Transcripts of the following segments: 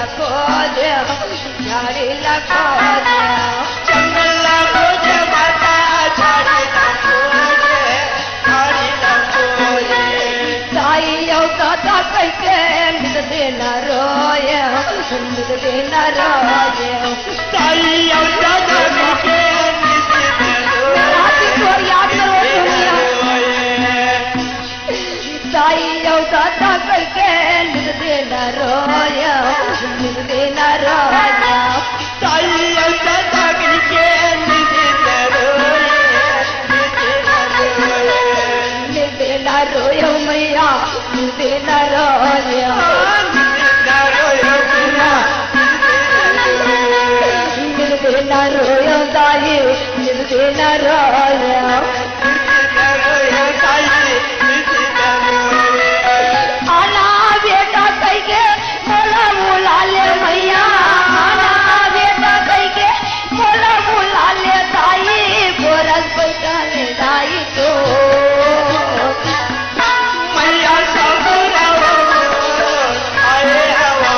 लखो दे झाड़ी लखो दे जंगल लखो दे माता झाड़ी लखो दे झाड़ी लखो दे ताई दादा कैसे निद देना रोए निद देना रोए ताई दादा कैसे निद देना याद करो ताई दादा कैसे निद देना रोए निद देना रोए ताई दादा कैसे निद देना रोए निद देना रोए मैया निद देना रोए देना रोयो ताई निद देना रोयो आना बेटा कह के मोला बुला ले मैया आना बेटा कह के मोला बुला ले ताई बोरस बैठा ले ताई तो मैया सब आए हवा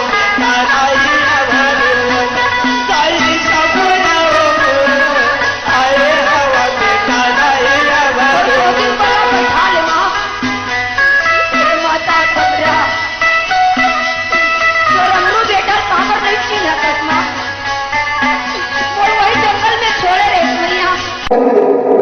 छोड़े रे मैया